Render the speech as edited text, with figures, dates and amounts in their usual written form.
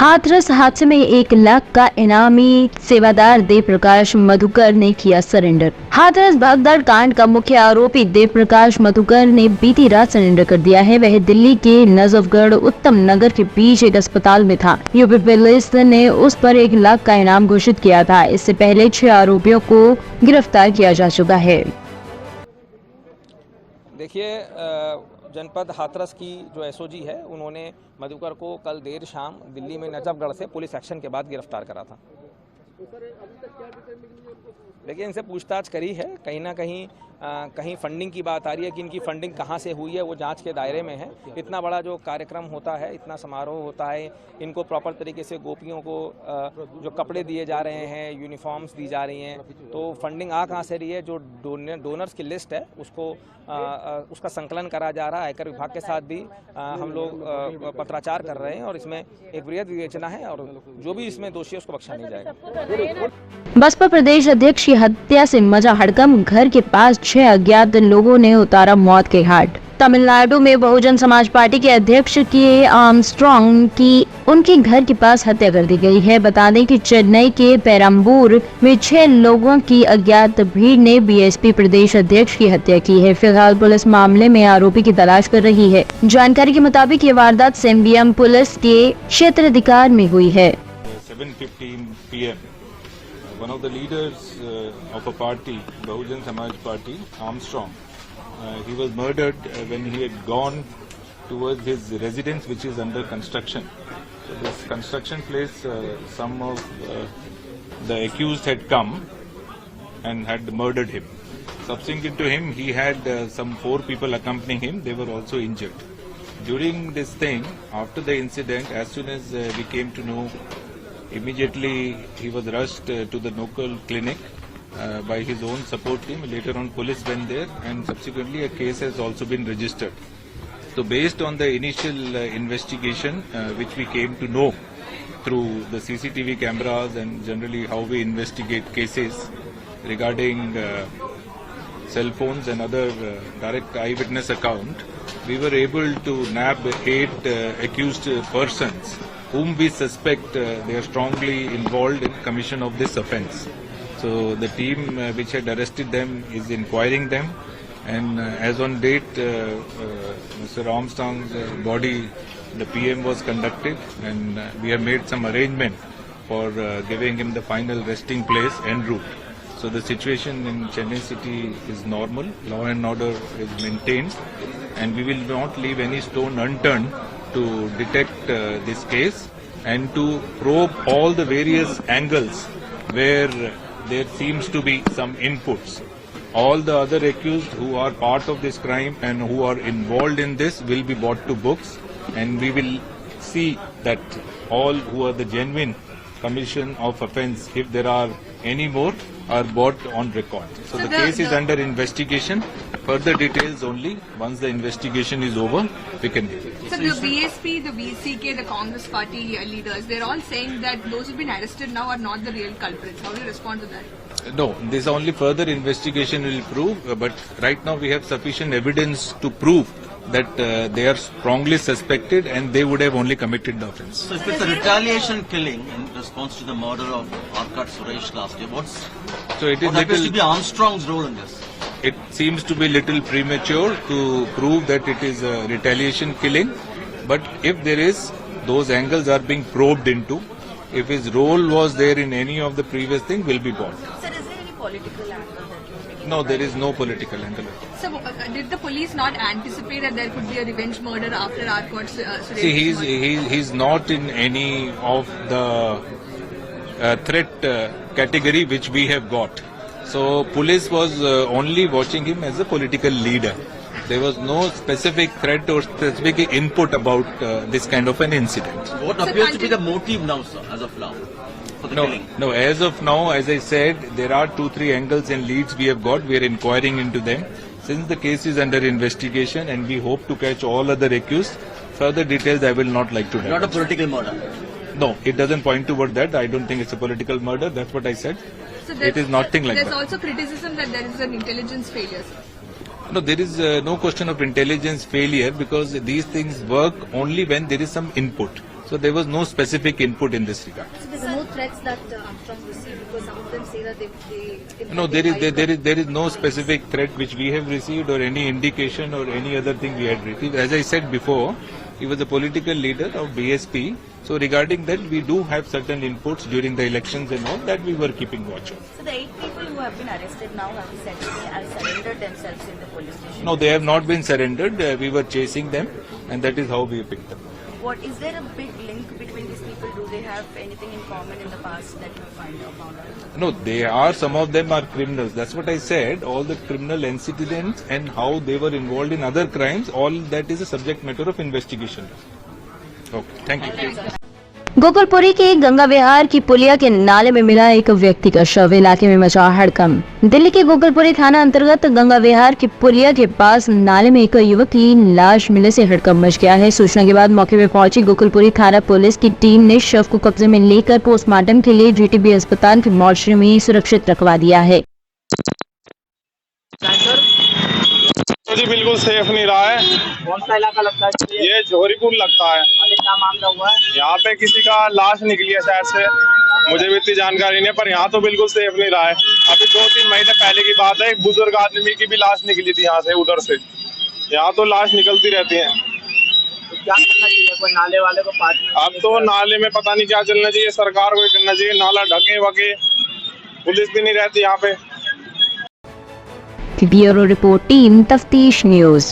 हाथरस हादसे में 1 लाख का इनामी सेवादार देव प्रकाश मधुकर ने किया सरेंडर। हाथरस भगदड़ कांड का मुख्य आरोपी देव प्रकाश मधुकर ने बीती रात सरेंडर कर दिया है। वह दिल्ली के नजफगढ़ उत्तम नगर के बीच एक अस्पताल में था। यूपी पुलिस ने उस पर 1 लाख का इनाम घोषित किया था। इससे पहले 6 आरोपियों को गिरफ्तार किया जा चुका है। देखिए, जनपद हाथरस की जो एसओजी है उन्होंने मधुकर को कल देर शाम दिल्ली में नजफगढ़ से पुलिस एक्शन के बाद गिरफ्तार करा था। देखिए, इनसे पूछताछ करी है। कहीं ना कहीं फंडिंग की बात आ रही है कि इनकी फंडिंग कहाँ से हुई है, वो जांच के दायरे में है। इतना बड़ा जो कार्यक्रम होता है, इतना समारोह होता है, इनको प्रॉपर तरीके से गोपियों को जो कपड़े दिए जा रहे हैं, यूनिफॉर्म्स दी जा रही हैं, तो फंडिंग आ कहाँ से रही है, जो डोनर्स की लिस्ट है उसका संकलन करा जा रहा है। आयकर विभाग के साथ भी हम लोग पत्राचार कर रहे हैं और इसमें एक वृहद विवेचना है और जो भी इसमें दोषी है उसको बख्शा नहीं जाएगा। बसपा प्रदेश अध्यक्ष की हत्या से मचा हड़कंप। घर के पास 6 अज्ञात लोगों ने उतारा मौत के घाट। तमिलनाडु में बहुजन समाज पार्टी के अध्यक्ष के आर्मस्ट्रांग की उनके घर के पास हत्या कर दी गई है। बता दें कि चेन्नई के पेरम्बूर में 6 लोगों की अज्ञात भीड़ ने बीएसपी प्रदेश अध्यक्ष की हत्या की है। फिलहाल पुलिस मामले में आरोपी की तलाश कर रही है। जानकारी के मुताबिक ये वारदात सेम्बियम पुलिस के क्षेत्राधिकार में हुई है। 7:15 PM. One of the leaders of a party, Bahujan Samaj Party, Armstrong, he was murdered when he had gone towards his residence, which is under construction. So this construction place, some of the accused had come and had murdered him. Subsequent to him, he had some 4 people accompanying him. They were also injured. During this thing, after the incident, as soon as we came to know, immediately he was rushed to the local clinic by his own support team. Later on police went there and subsequently a case has also been registered. So based on the initial investigation which we came to know through the CCTV cameras and generally how we investigate cases regarding cell phones and other direct eyewitness account, we were able to nab 8 accused persons whom we suspect they are strongly involved in commission of this offence. So the team which had arrested them is inquiring them, and as on date Mr. Armstrong's body, the PM was conducted, and we have made some arrangement for giving him the final resting place en route. So the situation in Chennai city is normal, law and order is maintained, and we will not leave any stone unturned to detect this case and to probe all the various angles where there seems to be some inputs. All the other accused who are part of this crime and who are involved in this will be brought to books, and we will see that all who are the genuine commission of offence, if there are any more, are brought on record. So the case is under investigation. Further details only once the investigation is over we can give it. So the BSP, the VCK, the Congress party leaders, they're all saying that those who've been arrested now are not the real culprits. How do you respond to that? No, this only further investigation will prove, but right now we have sufficient evidence to prove that they are strongly suspected and they would have only committed the offence. So if it's a retaliation killing in response to the murder of Arkat Suresh last year, what appears to be Armstrong's role in this? It seems to be little premature to prove that it is a retaliation killing, but if there is, those angles are being probed into. If his role was there in any of the previous thing, will be brought. Sir, is there any political angle? No, there is no political angle. So did the police not anticipate that there could be a revenge murder after Arkat Suresh? See, he's not in any of the threat category which we have got. So police was only watching him as a political leader. There was no specific threat or specific input about this kind of an incident. What appears to be the motive now, sir, as of now? No, as of now, as I said, there are 2-3 angles and leads we have got. We are inquiring into them. Since the case is under investigation and we hope to catch all other accused, further details I will not like to have. Not a political murder? No, it doesn't point toward that. I don't think it's a political murder. That's what I said. So it is nothing like that. There's also criticism that there is an intelligence failure, sir. No, there is no question of intelligence failure because these things work only when there is some input. So there was no specific input in this regard. So there's no threats that Armstrong received, because some of them say that they No, there is no specific threat which we have received or any indication or any other thing we had received. As I said before, he was a political leader of BSP. So regarding that, we do have certain inputs during the elections and all that we were keeping watch of. So the 8 people who have been arrested now have surrendered themselves in the police station. No, they have not been surrendered. We were chasing them, and that is how we picked them. What is there a big link between these people? Do they have anything in common in the past that you found out? No, some of them are criminals. That's what I said. All the criminal antecedents and how they were involved in other crimes, all that is a subject matter of investigation. Okay, thank you. Gokulpuri के गंगा विहार की पुलिया के नाले में मिला एक व्यक्ति का शव, इलाके में मचा हड़कंप। दिल्ली के गोकुलपुरी थाना अंतर्गत गंगा विहार की पुलिया के पास नाले में एक युवक की लाश मिलने से हड़कंप मच गया है। सूचना के बाद मौके पर पहुंची गोकुलपुरी थाना पुलिस की टीम ने शव को कब्जे में लेकर पोस्टमार्टम के लिए जीटीबी अस्पताल के मोर्चरी में सुरक्षित रखवा दिया है। तो जी बिल्कुल सेफ नहीं रहा है। कौन सा इलाका लगता है? ये जोहरीपुर लगता है। अभी क्या मामला हुआ है? यहाँ पे किसी का लाश निकली है शायद से, मुझे भी इतनी जानकारी नहीं है, पर यहाँ तो बिल्कुल सेफ नहीं रहा है। अभी 2-3 महीने पहले की बात है, एक बुजुर्ग आदमी की भी लाश निकली थी यहाँ से, उधर से। यहाँ तो लाश निकलती रहती है। तो क्या करना चाहिए? कोई नाले वाले को पाटना? अब तो नाले में पता नहीं क्या चलना चाहिए, सरकार को करना चाहिए, नाला ढके वके, पुलिस भी नहीं रहती यहाँ पे। ब्यूरो रिपोर्ट, टीम तफ्तीश न्यूज।